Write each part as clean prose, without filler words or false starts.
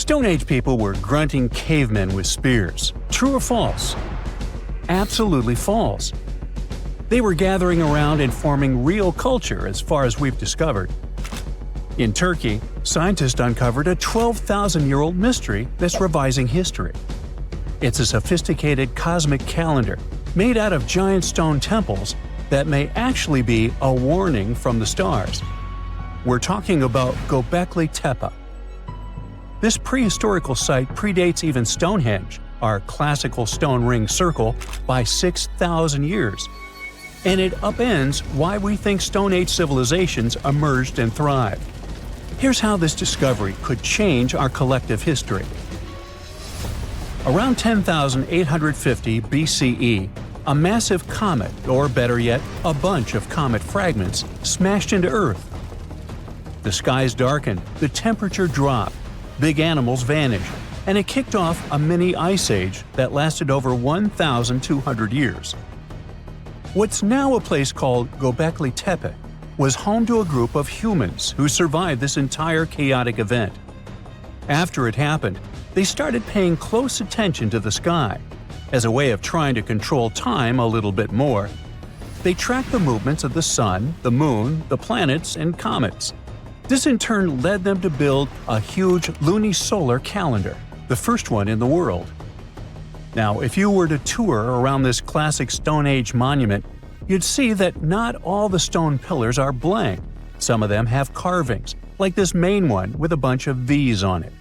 Stone Age people were grunting cavemen with spears. True or false? Absolutely false. They were gathering around and forming real culture as far as we've discovered. In Turkey, scientists uncovered a 12,000-year-old mystery that's revising history. It's a sophisticated cosmic calendar made out of giant stone temples that may actually be a warning from the stars. We're talking about Göbekli Tepe. This prehistorical site predates even Stonehenge, our classical stone ring circle, by 6,000 years. And it upends why we think Stone Age civilizations emerged and thrived. Here's how this discovery could change our collective history. Around 10,850 BCE, a massive comet, or better yet, a bunch of comet fragments, smashed into Earth. The skies darkened, the temperature dropped, big animals vanished, and it kicked off a mini ice age that lasted over 1,200 years. What's now a place called Göbekli Tepe was home to a group of humans who survived this entire chaotic event. After it happened, they started paying close attention to the sky. As a way of trying to control time a little bit more, they tracked the movements of the sun, the moon, the planets, and comets. This in turn led them to build a huge lunisolar calendar, the first one in the world. Now, if you were to tour around this classic Stone Age monument, you'd see that not all the stone pillars are blank. Some of them have carvings, like this main one with a bunch of V's on it.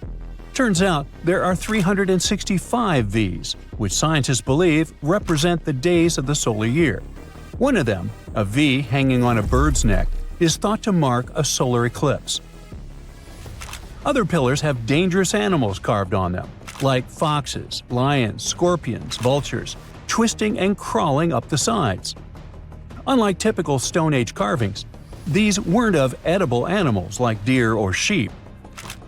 Turns out there are 365 V's, which scientists believe represent the days of the solar year. One of them, a V hanging on a bird's neck, is thought to mark a solar eclipse. Other pillars have dangerous animals carved on them, like foxes, lions, scorpions, vultures, twisting and crawling up the sides. Unlike typical Stone Age carvings, these weren't of edible animals like deer or sheep.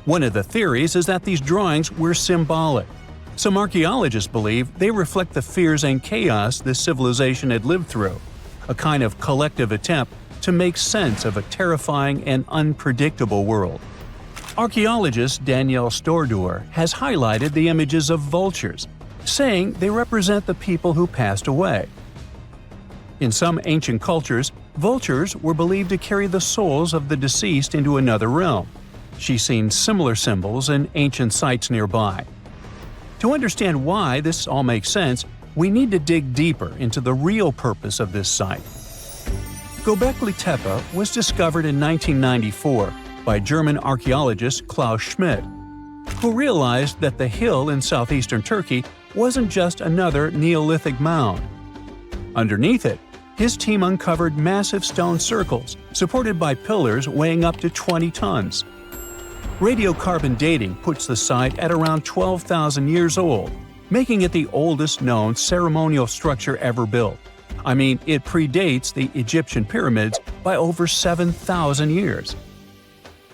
One of the theories is that these drawings were symbolic. Some archaeologists believe they reflect the fears and chaos this civilization had lived through, a kind of collective attempt to make sense of a terrifying and unpredictable world. Archaeologist Danielle Stordour has highlighted the images of vultures, saying they represent the people who passed away. In some ancient cultures, vultures were believed to carry the souls of the deceased into another realm. She's seen similar symbols in ancient sites nearby. To understand why this all makes sense, we need to dig deeper into the real purpose of this site. Göbekli Tepe was discovered in 1994 by German archaeologist Klaus Schmidt, who realized that the hill in southeastern Turkey wasn't just another Neolithic mound. Underneath it, his team uncovered massive stone circles supported by pillars weighing up to 20 tons. Radiocarbon dating puts the site at around 12,000 years old, making it the oldest known ceremonial structure ever built. I mean, it predates the Egyptian pyramids by over 7,000 years.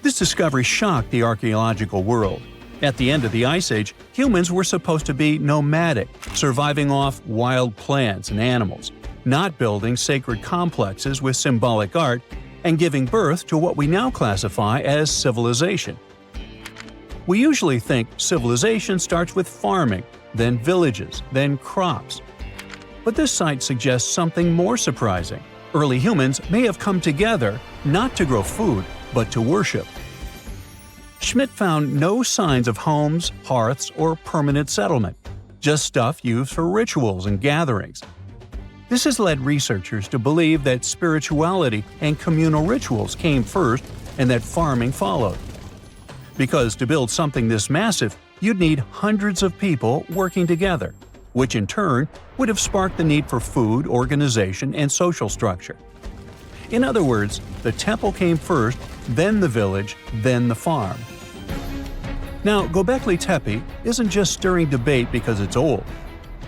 This discovery shocked the archaeological world. At the end of the Ice Age, humans were supposed to be nomadic, surviving off wild plants and animals, not building sacred complexes with symbolic art, and giving birth to what we now classify as civilization. We usually think civilization starts with farming, then villages, then crops. But this site suggests something more surprising. Early humans may have come together not to grow food, but to worship. Schmidt found no signs of homes, hearths, or permanent settlement, just stuff used for rituals and gatherings. This has led researchers to believe that spirituality and communal rituals came first and that farming followed. Because to build something this massive, you'd need hundreds of people working together, which in turn would have sparked the need for food, organization, and social structure. In other words, the temple came first, then the village, then the farm. Now, Göbekli Tepe isn't just stirring debate because it's old.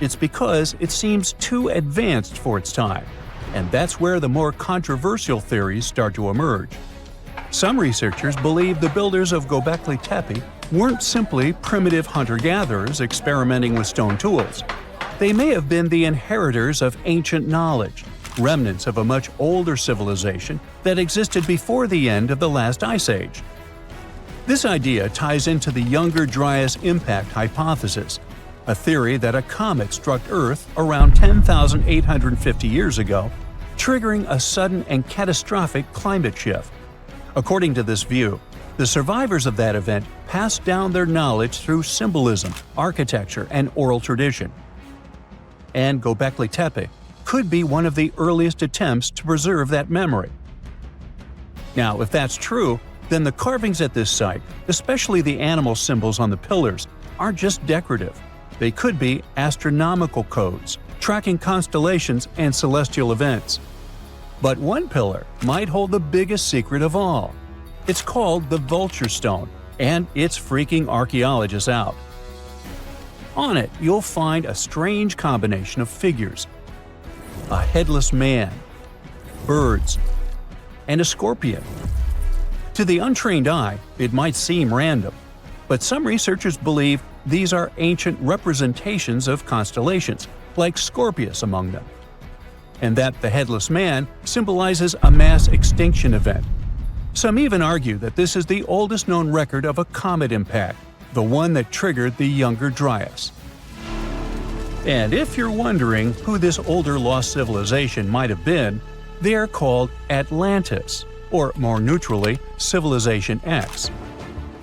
It's because it seems too advanced for its time, and that's where the more controversial theories start to emerge. Some researchers believe the builders of Göbekli Tepe weren't simply primitive hunter-gatherers experimenting with stone tools. They may have been the inheritors of ancient knowledge, remnants of a much older civilization that existed before the end of the last ice age. This idea ties into the Younger Dryas impact hypothesis, a theory that a comet struck Earth around 10,850 years ago, triggering a sudden and catastrophic climate shift. According to this view, the survivors of that event passed down their knowledge through symbolism, architecture, and oral tradition. And Göbekli Tepe could be one of the earliest attempts to preserve that memory. Now, if that's true, then the carvings at this site, especially the animal symbols on the pillars, aren't just decorative. They could be astronomical codes, tracking constellations and celestial events. But one pillar might hold the biggest secret of all. It's called the Vulture Stone, and it's freaking archaeologists out. On it, you'll find a strange combination of figures: a headless man, birds, and a scorpion. To the untrained eye, it might seem random, but some researchers believe these are ancient representations of constellations, like Scorpius among them, and that the headless man symbolizes a mass extinction event. Some even argue that this is the oldest known record of a comet impact, the one that triggered the Younger Dryas. And if you're wondering who this older lost civilization might have been, they are called Atlantis, or more neutrally, Civilization X.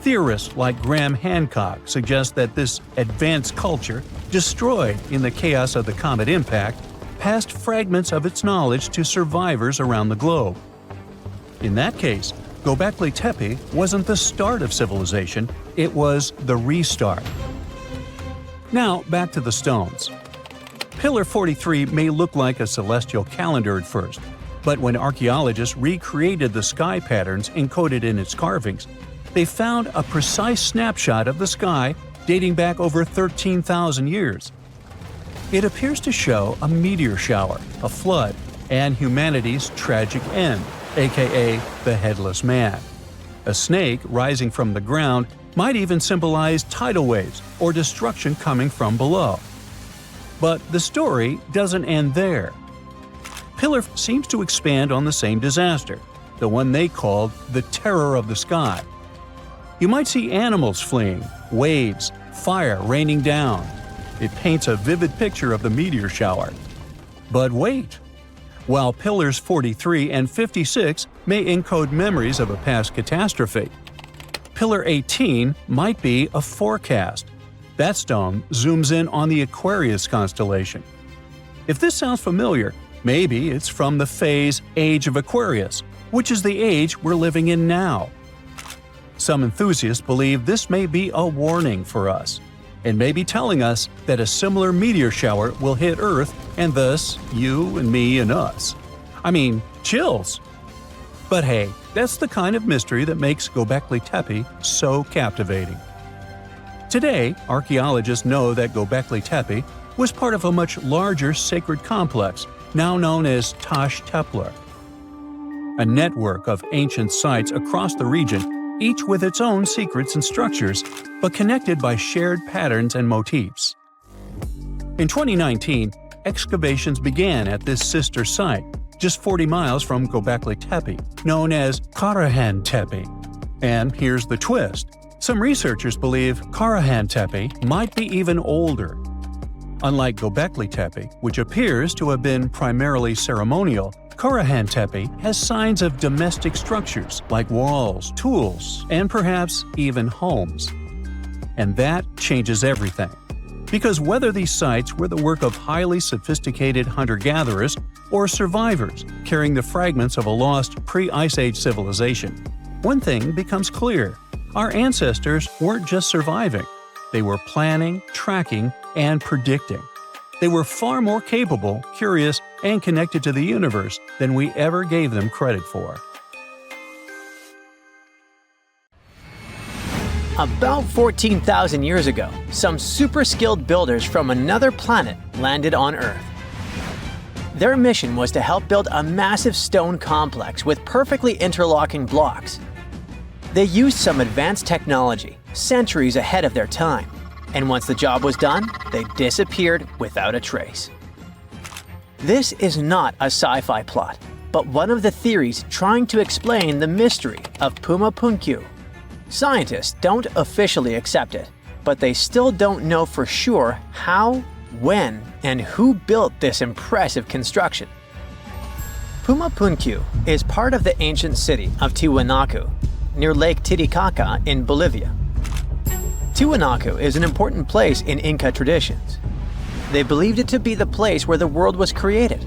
Theorists like Graham Hancock suggest that this advanced culture, destroyed in the chaos of the comet impact, passed fragments of its knowledge to survivors around the globe. In that case, Göbekli Tepe wasn't the start of civilization, it was the restart. Now, back to the stones. Pillar 43 may look like a celestial calendar at first, but when archaeologists recreated the sky patterns encoded in its carvings, they found a precise snapshot of the sky dating back over 13,000 years. It appears to show a meteor shower, a flood, and humanity's tragic end, aka the Headless Man. A snake rising from the ground might even symbolize tidal waves or destruction coming from below. But the story doesn't end there. Pillar seems to expand on the same disaster, the one they called the Terror of the Sky. You might see animals fleeing, waves, fire raining down. It paints a vivid picture of the meteor shower. But wait! While Pillars 43 and 56 may encode memories of a past catastrophe, Pillar 18 might be a forecast. That stone zooms in on the Aquarius constellation. If this sounds familiar, maybe it's from the phase Age of Aquarius, which is the age we're living in now. Some enthusiasts believe this may be a warning for us, and may be telling us that a similar meteor shower will hit Earth and thus you and me and us. I mean, chills! But hey, that's the kind of mystery that makes Göbekli Tepe so captivating. Today, archaeologists know that Göbekli Tepe was part of a much larger sacred complex, now known as Taş Tepeler. A network of ancient sites across the region, each with its own secrets and structures, but connected by shared patterns and motifs. In 2019, excavations began at this sister site, just 40 miles from Göbekli Tepe, known as Karahan Tepe. And here's the twist. Some researchers believe Karahan Tepe might be even older. Unlike Göbekli Tepe, which appears to have been primarily ceremonial, Karahan Tepe has signs of domestic structures like walls, tools, and perhaps even homes. And that changes everything. Because whether these sites were the work of highly sophisticated hunter-gatherers or survivors carrying the fragments of a lost pre-Ice Age civilization, one thing becomes clear. Our ancestors weren't just surviving. They were planning, tracking, and predicting. They were far more capable, curious, and connected to the universe than we ever gave them credit for. About 14,000 years ago, some super-skilled builders from another planet landed on Earth. Their mission was to help build a massive stone complex with perfectly interlocking blocks. They used some advanced technology, centuries ahead of their time, and once the job was done, they disappeared without a trace. This is not a sci-fi plot, but one of the theories trying to explain the mystery of Puma Punku. Scientists don't officially accept it, but they still don't know for sure how, when, and who built this impressive construction. Puma Punku is part of the ancient city of Tiwanaku, near Lake Titicaca in Bolivia. Tiwanaku is an important place in Inca traditions. They believed it to be the place where the world was created.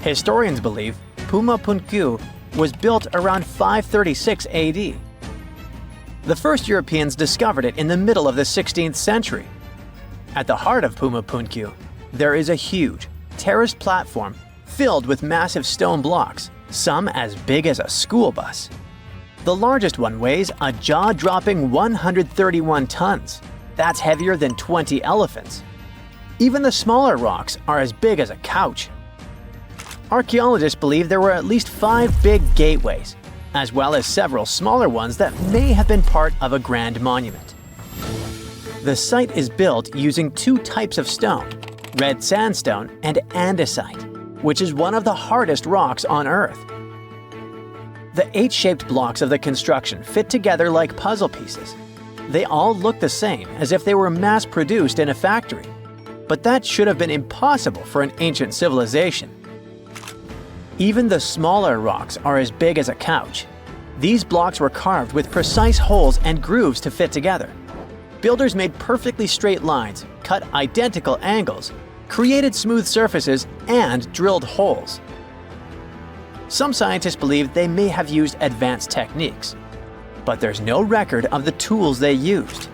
Historians believe Puma Punku was built around 536 AD. The first Europeans discovered it in the middle of the 16th century. At the heart of Puma Punku, there is a huge, terraced platform filled with massive stone blocks, some as big as a school bus. The largest one weighs a jaw-dropping 131 tons. That's heavier than 20 elephants. Even the smaller rocks are as big as a couch. Archaeologists believe there were at least 5 big gateways, as well as several smaller ones that may have been part of a grand monument. The site is built using 2 types of stone, red sandstone and andesite, which is one of the hardest rocks on Earth. The 8-shaped blocks of the construction fit together like puzzle pieces. They all look the same, as if they were mass-produced in a factory. But that should have been impossible for an ancient civilization. Even the smaller rocks are as big as a couch. These blocks were carved with precise holes and grooves to fit together. Builders made perfectly straight lines, cut identical angles, created smooth surfaces, and drilled holes. Some scientists believe they may have used advanced techniques, but there's no record of the tools they used.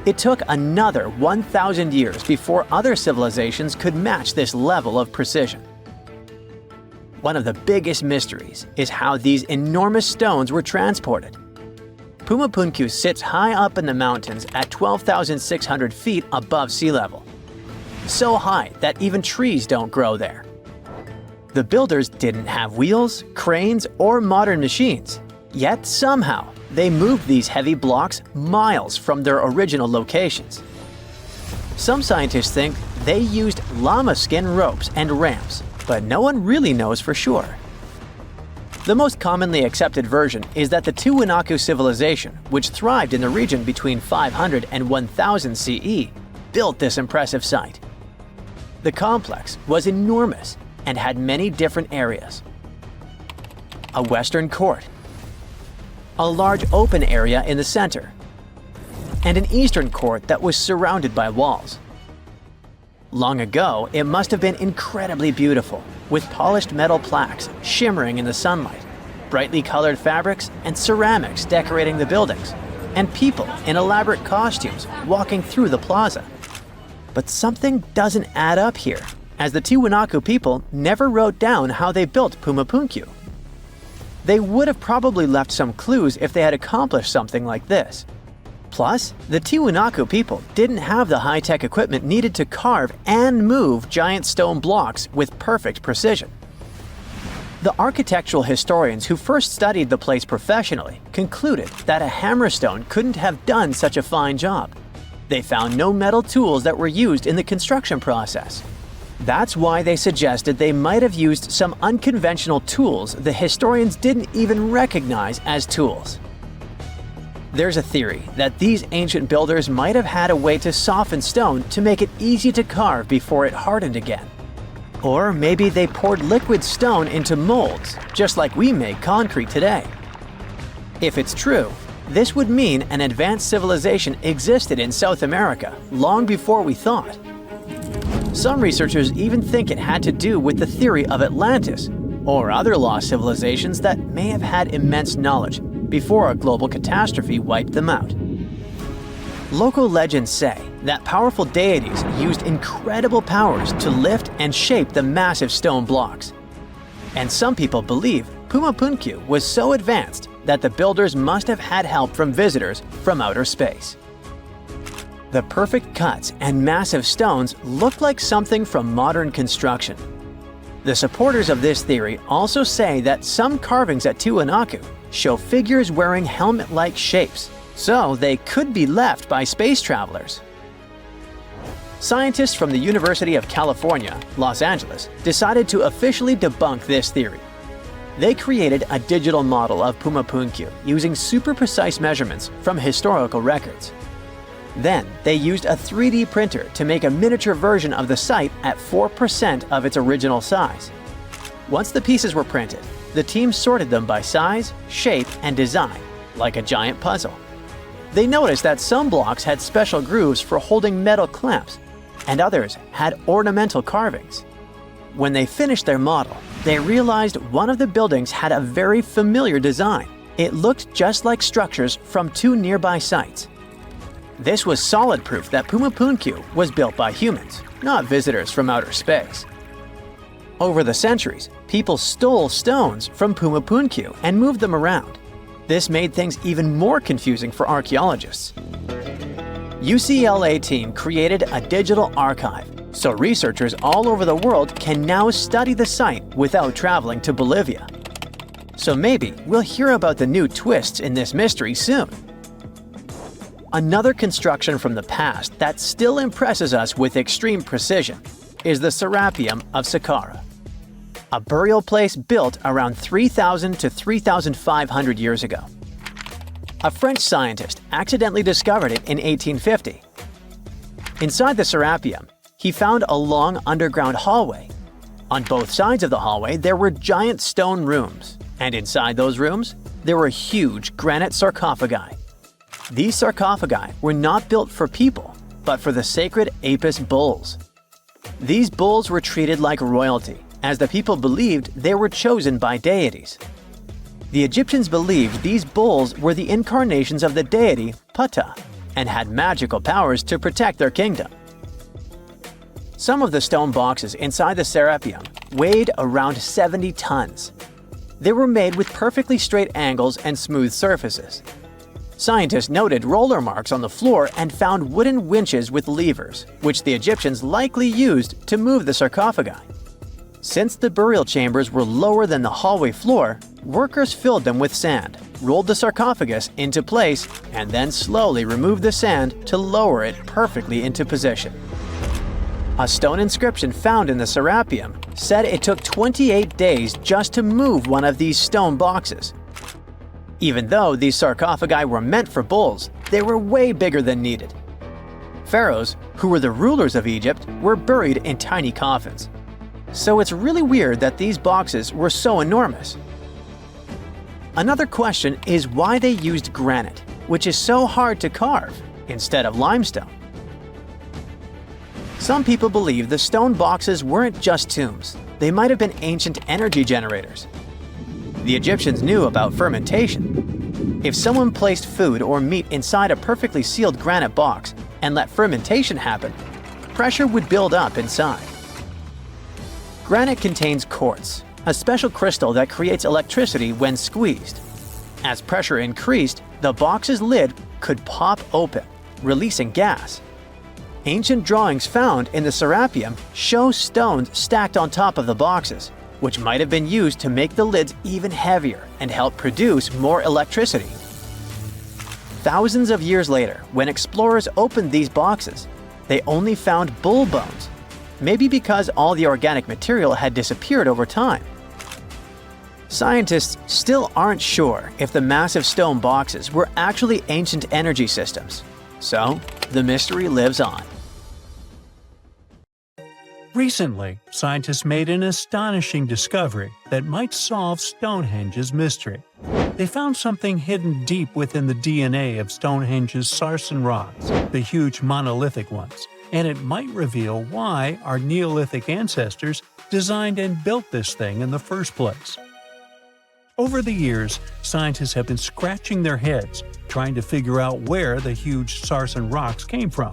It took another 1,000 years before other civilizations could match this level of precision. One of the biggest mysteries is how these enormous stones were transported. Puma Punku sits high up in the mountains at 12,600 feet above sea level. So high that even trees don't grow there. The builders didn't have wheels, cranes, or modern machines, yet somehow they moved these heavy blocks miles from their original locations. Some scientists think they used llama skin ropes and ramps, but no one really knows for sure. The most commonly accepted version is that the Tiwanaku civilization, which thrived in the region between 500 and 1000 CE, built this impressive site. The complex was enormous and had many different areas. A western court, a large open area in the center, and an eastern court that was surrounded by walls. Long ago, it must have been incredibly beautiful, with polished metal plaques shimmering in the sunlight, brightly colored fabrics and ceramics decorating the buildings, and people in elaborate costumes walking through the plaza. But something doesn't add up here, as the Tiwanaku people never wrote down how they built Puma Punku. They would have probably left some clues if they had accomplished something like this. Plus, the Tiwanaku people didn't have the high-tech equipment needed to carve and move giant stone blocks with perfect precision. The architectural historians who first studied the place professionally concluded that a hammerstone couldn't have done such a fine job. They found no metal tools that were used in the construction process. That's why they suggested they might have used some unconventional tools the historians didn't even recognize as tools. There's a theory that these ancient builders might have had a way to soften stone to make it easy to carve before it hardened again. Or maybe they poured liquid stone into molds, just like we make concrete today. If it's true, this would mean an advanced civilization existed in South America long before we thought. Some researchers even think it had to do with the theory of Atlantis, or other lost civilizations that may have had immense knowledge before a global catastrophe wiped them out. Local legends say that powerful deities used incredible powers to lift and shape the massive stone blocks. And some people believe Puma Punku was so advanced that the builders must have had help from visitors from outer space. The perfect cuts and massive stones look like something from modern construction. The supporters of this theory also say that some carvings at Tiwanaku show figures wearing helmet-like shapes, so they could be left by space travelers. Scientists from the University of California, Los Angeles, decided to officially debunk this theory. They created a digital model of Puma Punku using super precise measurements from historical records. Then, they used a 3D printer to make a miniature version of the site at 4% of its original size. Once the pieces were printed, the team sorted them by size, shape, and design, like a giant puzzle. They noticed that some blocks had special grooves for holding metal clamps, and others had ornamental carvings. When they finished their model, they realized one of the buildings had a very familiar design. It looked just like structures from two nearby sites. This was solid proof that Puma Punku was built by humans, not visitors from outer space. Over the centuries, people stole stones from Puma Punku and moved them around. This made things even more confusing for archaeologists. UCLA team created a digital archive, so researchers all over the world can now study the site without traveling to Bolivia. So maybe we'll hear about the new twists in this mystery soon. Another construction from the past that still impresses us with extreme precision is the Serapeum of Saqqara, a burial place built around 3,000 to 3,500 years ago. A French scientist accidentally discovered it in 1850. Inside the Serapeum, he found a long underground hallway. On both sides of the hallway, there were giant stone rooms, and inside those rooms, there were huge granite sarcophagi. These sarcophagi were not built for people, but for the sacred Apis bulls. These bulls were treated like royalty, as the people believed they were chosen by deities. The Egyptians believed these bulls were the incarnations of the deity Ptah and had magical powers to protect their kingdom. Some of the stone boxes inside the Serapeum weighed around 70 tons. They were made with perfectly straight angles and smooth surfaces. Scientists noted roller marks on the floor and found wooden winches with levers, which the Egyptians likely used to move the sarcophagi. Since the burial chambers were lower than the hallway floor, workers filled them with sand, rolled the sarcophagus into place, and then slowly removed the sand to lower it perfectly into position. A stone inscription found in the Serapeum said it took 28 days just to move one of these stone boxes. Even though these sarcophagi were meant for bulls, they were way bigger than needed. Pharaohs, who were the rulers of Egypt, were buried in tiny coffins. So it's really weird that these boxes were so enormous. Another question is why they used granite, which is so hard to carve, instead of limestone. Some people believe the stone boxes weren't just tombs. They might have been ancient energy generators. The Egyptians knew about fermentation. If someone placed food or meat inside a perfectly sealed granite box and let fermentation happen, pressure would build up inside. Granite contains quartz, a special crystal that creates electricity when squeezed. As pressure increased, the box's lid could pop open, releasing gas. Ancient drawings found in the Serapeum show stones stacked on top of the boxes, which might have been used to make the lids even heavier and help produce more electricity. Thousands of years later, when explorers opened these boxes, they only found bull bones, maybe because all the organic material had disappeared over time. Scientists still aren't sure if the massive stone boxes were actually ancient energy systems, so the mystery lives on. Recently, scientists made an astonishing discovery that might solve Stonehenge's mystery. They found something hidden deep within the DNA of Stonehenge's sarsen rocks, the huge monolithic ones, and it might reveal why our Neolithic ancestors designed and built this thing in the first place. Over the years, scientists have been scratching their heads, trying to figure out where the huge sarsen rocks came from.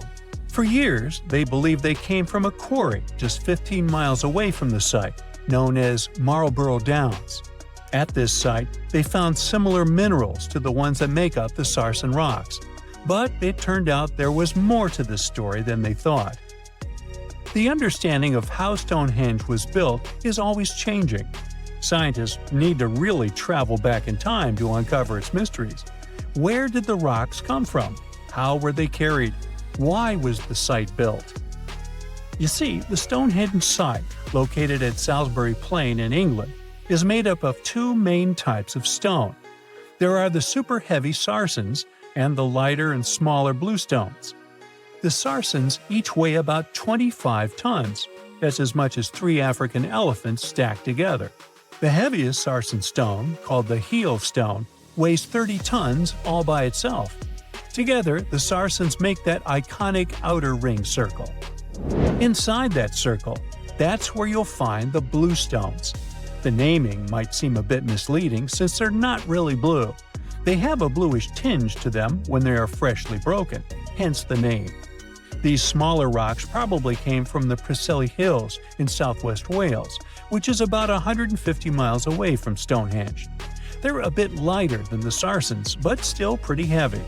For years, they believed they came from a quarry just 15 miles away from the site, known as Marlborough Downs. At this site, they found similar minerals to the ones that make up the sarsen rocks. But it turned out there was more to this story than they thought. The understanding of how Stonehenge was built is always changing. Scientists need to really travel back in time to uncover its mysteries. Where did the rocks come from? How were they carried? Why was the site built? You see, the Stonehenge site, located at Salisbury Plain in England, is made up of two main types of stone. There are the super heavy sarsens and the lighter and smaller bluestones. The sarsens each weigh about 25 tons. That's as much as 3 African elephants stacked together. The heaviest sarsen stone, called the heel stone, weighs 30 tons all by itself. Together, the sarsens make that iconic outer ring circle. Inside that circle, that's where you'll find the bluestones. The naming might seem a bit misleading since they're not really blue. They have a bluish tinge to them when they are freshly broken, hence the name. These smaller rocks probably came from the Preseli Hills in southwest Wales, which is about 150 miles away from Stonehenge. They're a bit lighter than the sarsens, but still pretty heavy.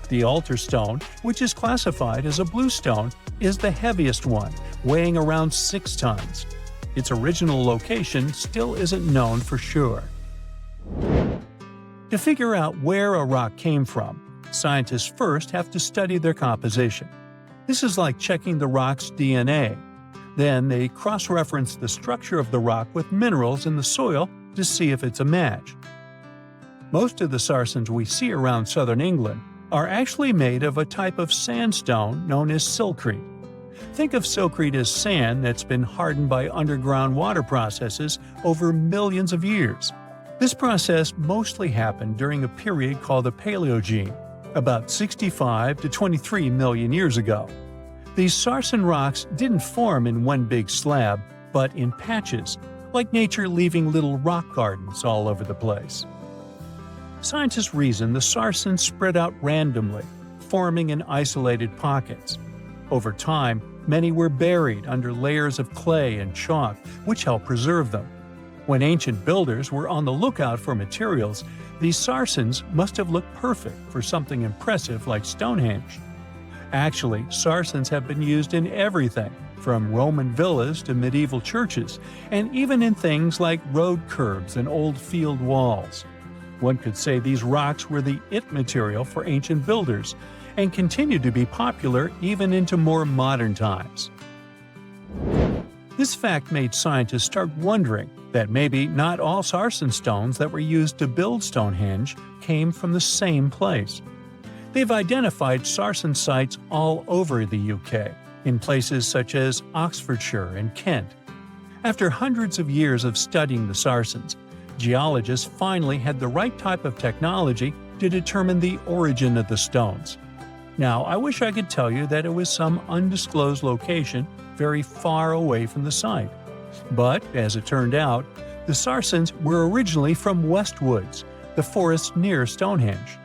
The altar stone, which is classified as a bluestone, is the heaviest one, weighing around 6 tons. Its original location still isn't known for sure. To figure out where a rock came from, scientists first have to study their composition. This is like checking the rock's DNA. Then they cross-reference the structure of the rock with minerals in the soil to see if it's a match. Most of the sarsens we see around southern England are actually made of a type of sandstone known as silcrete. Think of silcrete as sand that's been hardened by underground water processes over millions of years. This process mostly happened during a period called the Paleogene, about 65 to 23 million years ago. These sarsen rocks didn't form in one big slab, but in patches, like nature leaving little rock gardens all over the place. Scientists reason the sarsens spread out randomly, forming in isolated pockets. Over time, many were buried under layers of clay and chalk, which helped preserve them. When ancient builders were on the lookout for materials, these sarsens must have looked perfect for something impressive like Stonehenge. Actually, sarsens have been used in everything, from Roman villas to medieval churches, and even in things like road curbs and old field walls. One could say these rocks were the it material for ancient builders, and continue to be popular even into more modern times. This fact made scientists start wondering that maybe not all sarsen stones that were used to build Stonehenge came from the same place. They've identified sarsen sites all over the UK, in places such as Oxfordshire and Kent. After hundreds of years of studying the sarsens, geologists finally had the right type of technology to determine the origin of the stones. Now, I wish I could tell you that it was some undisclosed location very far away from the site. But, as it turned out, the sarsens were originally from Westwoods, the forest near Stonehenge.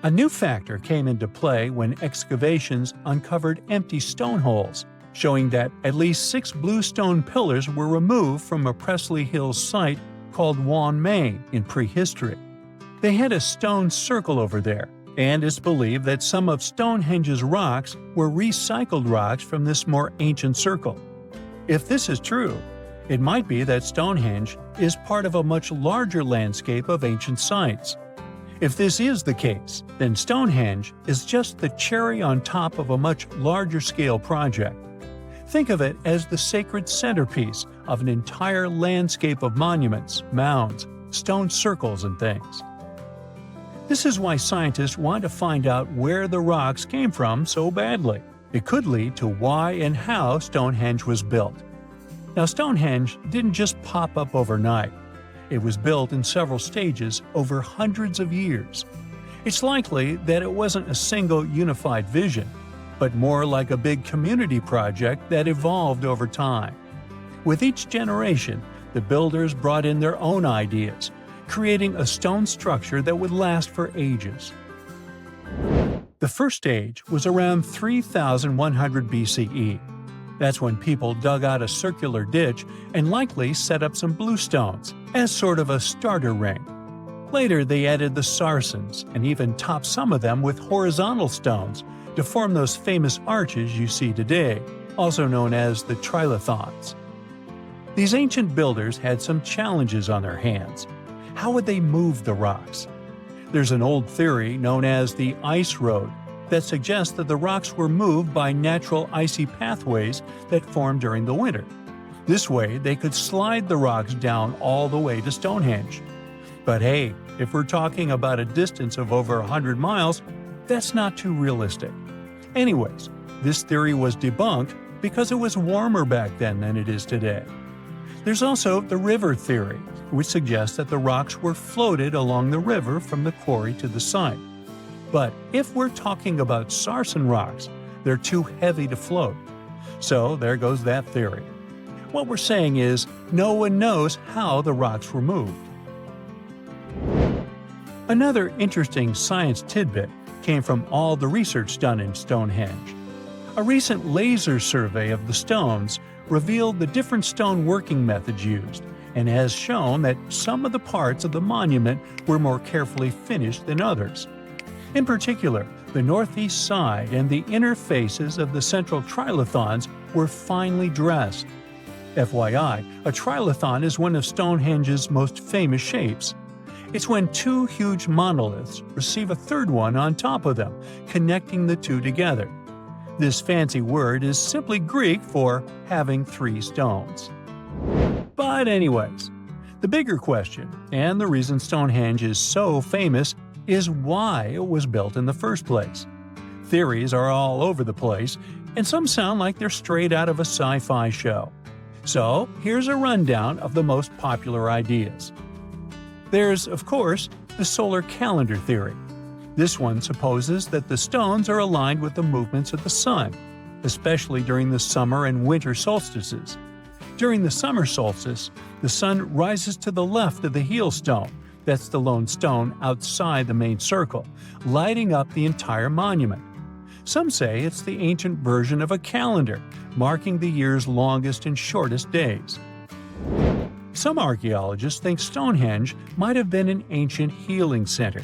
A new factor came into play when excavations uncovered empty stone holes, showing that at least 6 bluestone pillars were removed from a Preseli Hills site called Wan Main in prehistory. They had a stone circle over there, and it's believed that some of Stonehenge's rocks were recycled rocks from this more ancient circle. If this is true, it might be that Stonehenge is part of a much larger landscape of ancient sites. If this is the case, then Stonehenge is just the cherry on top of a much larger scale project. Think of it as the sacred centerpiece of an entire landscape of monuments, mounds, stone circles, and things. This is why scientists want to find out where the rocks came from so badly. It could lead to why and how Stonehenge was built. Now, Stonehenge didn't just pop up overnight. It was built in several stages over hundreds of years. It's likely that it wasn't a single unified vision, but more like a big community project that evolved over time. With each generation, the builders brought in their own ideas, creating a stone structure that would last for ages. The first stage was around 3100 BCE. That's when people dug out a circular ditch and likely set up some bluestones as sort of a starter ring. Later, they added the sarsens and even topped some of them with horizontal stones to form those famous arches you see today, also known as the trilithons. These ancient builders had some challenges on their hands. How would they move the rocks? There's an old theory known as the ice road that suggests that the rocks were moved by natural icy pathways that formed during the winter. This way, they could slide the rocks down all the way to Stonehenge. But hey, if we're talking about a distance of over 100 miles, that's not too realistic. Anyways, this theory was debunked because it was warmer back then than it is today. There's also the river theory, which suggests that the rocks were floated along the river from the quarry to the site. But if we're talking about sarsen rocks, they're too heavy to float. So there goes that theory. What we're saying is, no one knows how the rocks were moved. Another interesting science tidbit came from all the research done in Stonehenge. A recent laser survey of the stones revealed the different stone working methods used, and has shown that some of the parts of the monument were more carefully finished than others. In particular, the northeast side and the inner faces of the central trilithons were finely dressed. FYI, a trilithon is one of Stonehenge's most famous shapes. It's when two huge monoliths receive a third one on top of them, connecting the two together. This fancy word is simply Greek for having three stones. But anyways, the bigger question, and the reason Stonehenge is so famous, is why it was built in the first place. Theories are all over the place, and some sound like they're straight out of a sci-fi show. So here's a rundown of the most popular ideas. There's, of course, the solar calendar theory. This one supposes that the stones are aligned with the movements of the sun, especially during the summer and winter solstices. During the summer solstice, the sun rises to the left of the heel stone, that's the lone stone outside the main circle, lighting up the entire monument. Some say it's the ancient version of a calendar, marking the year's longest and shortest days. Some archaeologists think Stonehenge might have been an ancient healing center.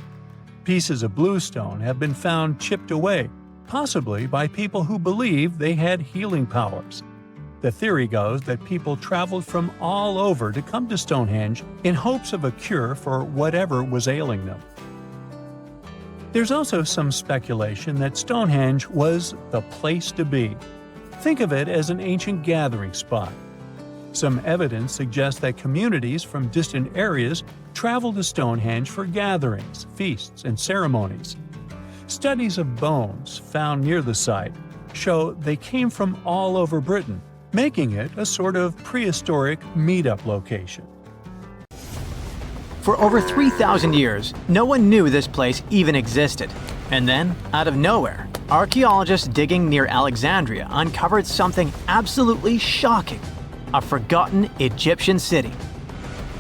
Pieces of bluestone have been found chipped away, possibly by people who believed they had healing powers. The theory goes that people traveled from all over to come to Stonehenge in hopes of a cure for whatever was ailing them. There's also some speculation that Stonehenge was the place to be. Think of it as an ancient gathering spot. Some evidence suggests that communities from distant areas traveled to Stonehenge for gatherings, feasts, and ceremonies. Studies of bones found near the site show they came from all over Britain, making it a sort of prehistoric meetup location. For over 3,000 years, no one knew this place even existed. And then, out of nowhere, archaeologists digging near Alexandria uncovered something absolutely shocking: a forgotten Egyptian city.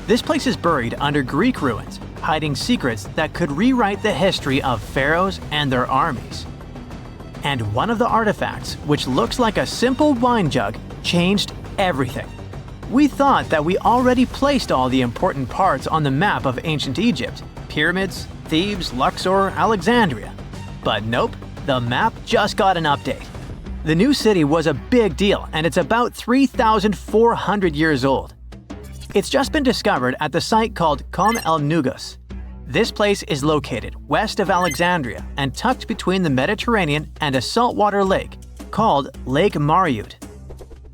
This place is buried under Greek ruins, hiding secrets that could rewrite the history of pharaohs and their armies. And one of the artifacts, which looks like a simple wine jug, changed everything. We thought that we already placed all the important parts on the map of ancient Egypt: pyramids, Thebes, Luxor, Alexandria. But nope, the map just got an update. The new city was a big deal, and it's about 3,400 years old. It's just been discovered at the site called Com el Nugus. This place is located west of Alexandria and tucked between the Mediterranean and a saltwater lake called Lake Mariut.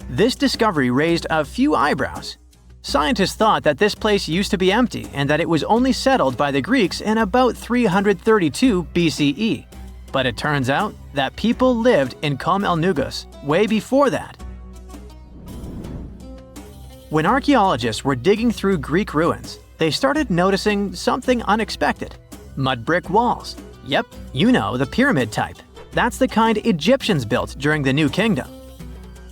This discovery raised a few eyebrows. Scientists thought that this place used to be empty and that it was only settled by the Greeks in about 332 BCE. But it turns out that people lived in Com el Nugus way before that. When archaeologists were digging through Greek ruins, they started noticing something unexpected: mud brick walls. Yep, you know, the pyramid type. That's the kind Egyptians built during the New Kingdom.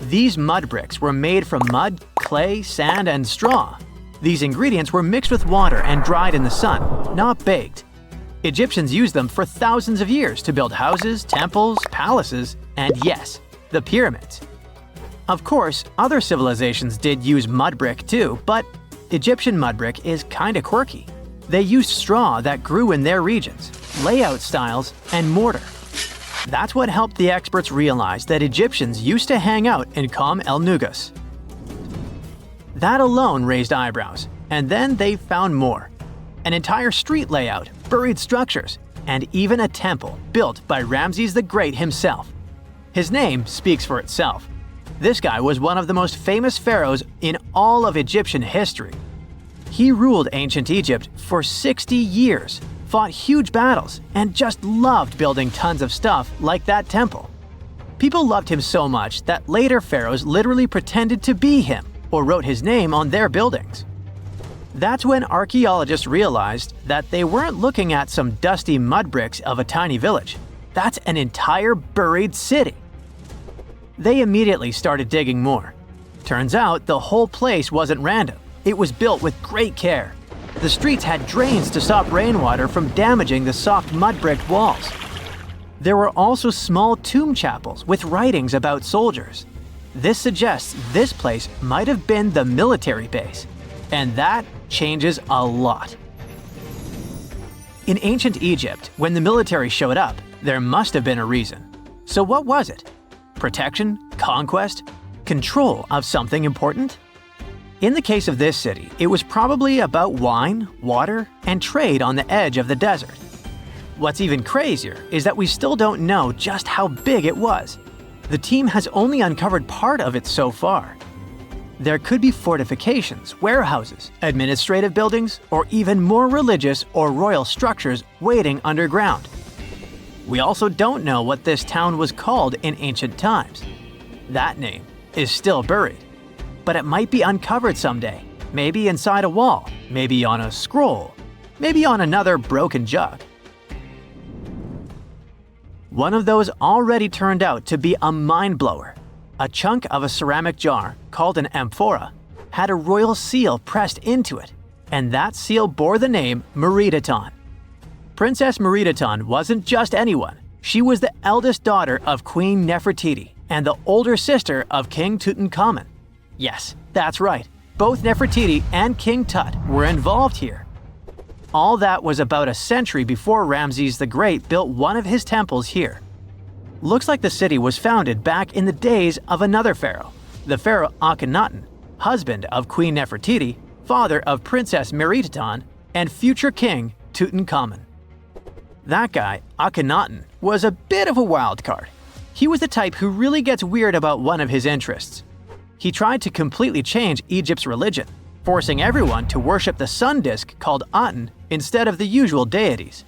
These mud bricks were made from mud, clay, sand, and straw. These ingredients were mixed with water and dried in the sun, not baked. Egyptians used them for thousands of years to build houses, temples, palaces, and yes, the pyramids. Of course, other civilizations did use mud brick too, but Egyptian mud brick is kinda quirky. They used straw that grew in their regions, layout styles, and mortar. That's what helped the experts realize that Egyptians used to hang out in Com el Nugus. That alone raised eyebrows, and then they found more: an entire street layout, buried structures, and even a temple built by Ramses the Great himself. His name speaks for itself. This guy was one of the most famous pharaohs in all of Egyptian history. He ruled ancient Egypt for 60 years, fought huge battles, and just loved building tons of stuff like that temple. People loved him so much that later pharaohs literally pretended to be him or wrote his name on their buildings. That's when archaeologists realized that they weren't looking at some dusty mud bricks of a tiny village. That's an entire buried city. They immediately started digging more. Turns out the whole place wasn't random. It was built with great care. The streets had drains to stop rainwater from damaging the soft mud brick walls. There were also small tomb chapels with writings about soldiers. This suggests this place might have been the military base, and that changes a lot. In ancient Egypt, when the military showed up, there must have been a reason. So what was it? Protection? Conquest? Control of something important? In the case of this city, it was probably about wine, water, and trade on the edge of the desert. What's even crazier is that we still don't know just how big it was. The team has only uncovered part of it so far. There could be fortifications, warehouses, administrative buildings, or even more religious or royal structures waiting underground. We also don't know what this town was called in ancient times. That name is still buried, but it might be uncovered someday, maybe inside a wall, maybe on a scroll, maybe on another broken jug. One of those already turned out to be a mind-blower. A chunk of a ceramic jar, called an amphora, had a royal seal pressed into it, and that seal bore the name Meredaton. Princess Meredaton wasn't just anyone. She was the eldest daughter of Queen Nefertiti and the older sister of King Tutankhamun. Yes, that's right. Both Nefertiti and King Tut were involved here. All that was about a century before Ramses the Great built one of his temples here. Looks like the city was founded back in the days of another pharaoh, the pharaoh Akhenaten, husband of Queen Nefertiti, father of Princess Meredaton, and future king Tutankhamun. That guy, Akhenaten, was a bit of a wild card. He was the type who really gets weird about one of his interests. He tried to completely change Egypt's religion, forcing everyone to worship the sun disk called Aten instead of the usual deities.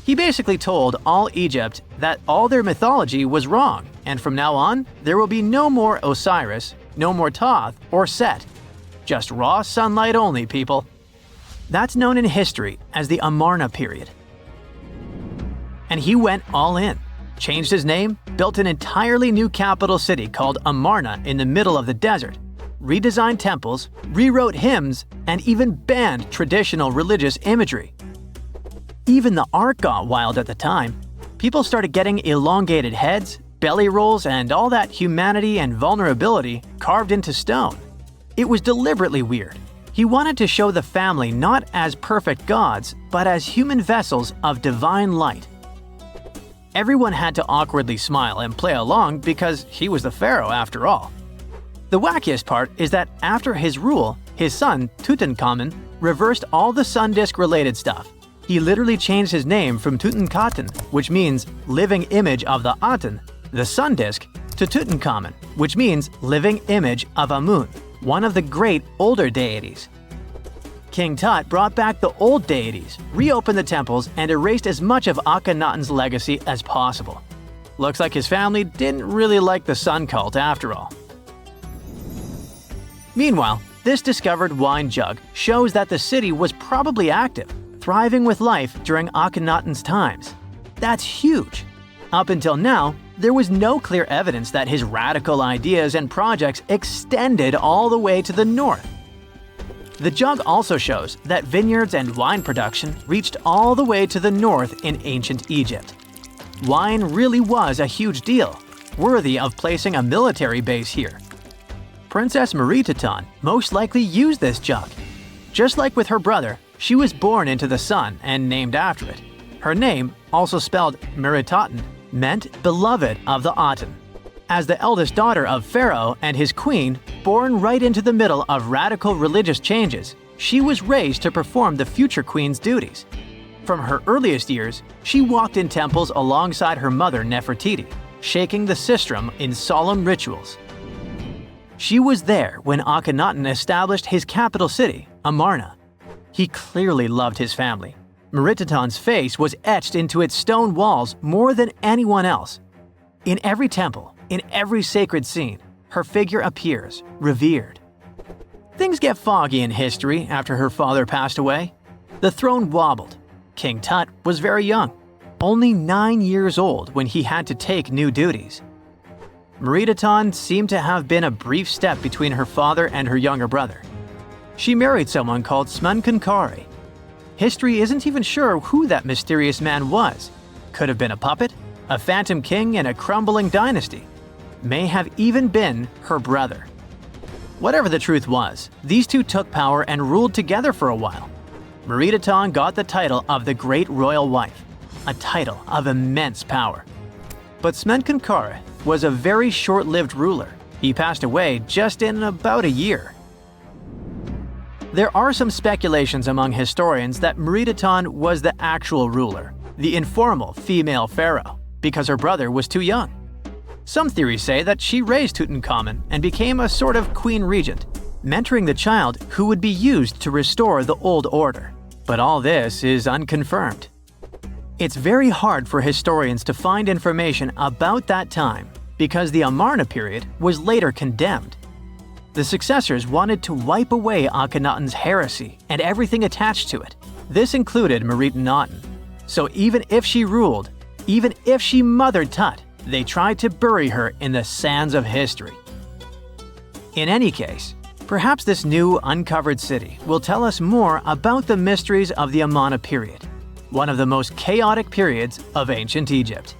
He basically told all Egypt that all their mythology was wrong, and from now on, there will be no more Osiris, no more Thoth or Set. Just raw sunlight only, people. That's known in history as the Amarna period. And he went all in, changed his name, built an entirely new capital city called Amarna in the middle of the desert, redesigned temples, rewrote hymns, and even banned traditional religious imagery. Even the art got wild at the time. People started getting elongated heads, belly rolls, and all that humanity and vulnerability carved into stone. It was deliberately weird. He wanted to show the family not as perfect gods, but as human vessels of divine light. Everyone had to awkwardly smile and play along because he was the pharaoh after all. The wackiest part is that after his rule, his son, Tutankhamun, reversed all the sun disk-related stuff. He literally changed his name from Tutankhaten, which means living image of the Aten, the sun disk, to Tutankhamun, which means living image of Amun, one of the great older deities. King Tut brought back the old deities, reopened the temples, and erased as much of Akhenaten's legacy as possible. Looks like his family didn't really like the sun cult after all. Meanwhile, this discovered wine jug shows that the city was probably active, thriving with life during Akhenaten's times. That's huge. Up until now, there was no clear evidence that his radical ideas and projects extended all the way to the north. The jug also shows that vineyards and wine production reached all the way to the north in ancient Egypt. Wine really was a huge deal, worthy of placing a military base here. Princess Meredaton most likely used this jug. Just like with her brother, she was born into the sun and named after it. Her name, also spelled Meritaten, meant beloved of the Aten. As the eldest daughter of Pharaoh and his queen, born right into the middle of radical religious changes, she was raised to perform the future queen's duties. From her earliest years, she walked in temples alongside her mother Nefertiti, shaking the sistrum in solemn rituals. She was there when Akhenaten established his capital city, Amarna. He clearly loved his family. Meritaten's face was etched into its stone walls more than anyone else. In every temple, in every sacred scene, her figure appears, revered. Things get foggy in history after her father passed away. The throne wobbled. King Tut was very young, only 9 years old when he had to take new duties. Meritaten seemed to have been a brief step between her father and her younger brother. She married someone called Smenkhkare. History isn't even sure who that mysterious man was. Could have been a puppet, a phantom king in a crumbling dynasty. May have even been her brother. Whatever the truth was, these two took power and ruled together for a while. Meritaten got the title of the Great Royal Wife, a title of immense power. But Smenkhkare was a very short-lived ruler. He passed away just in about a year. There are some speculations among historians that Meritaten was the actual ruler, the informal female pharaoh, because her brother was too young. Some theories say that she raised Tutankhamun and became a sort of queen regent, mentoring the child who would be used to restore the old order. But all this is unconfirmed. It's very hard for historians to find information about that time because the Amarna period was later condemned. The successors wanted to wipe away Akhenaten's heresy and everything attached to it. This included Meritaten. So even if she ruled, even if she mothered Tut, they tried to bury her in the sands of history. In any case, perhaps this new uncovered city will tell us more about the mysteries of the Amarna period, one of the most chaotic periods of ancient Egypt.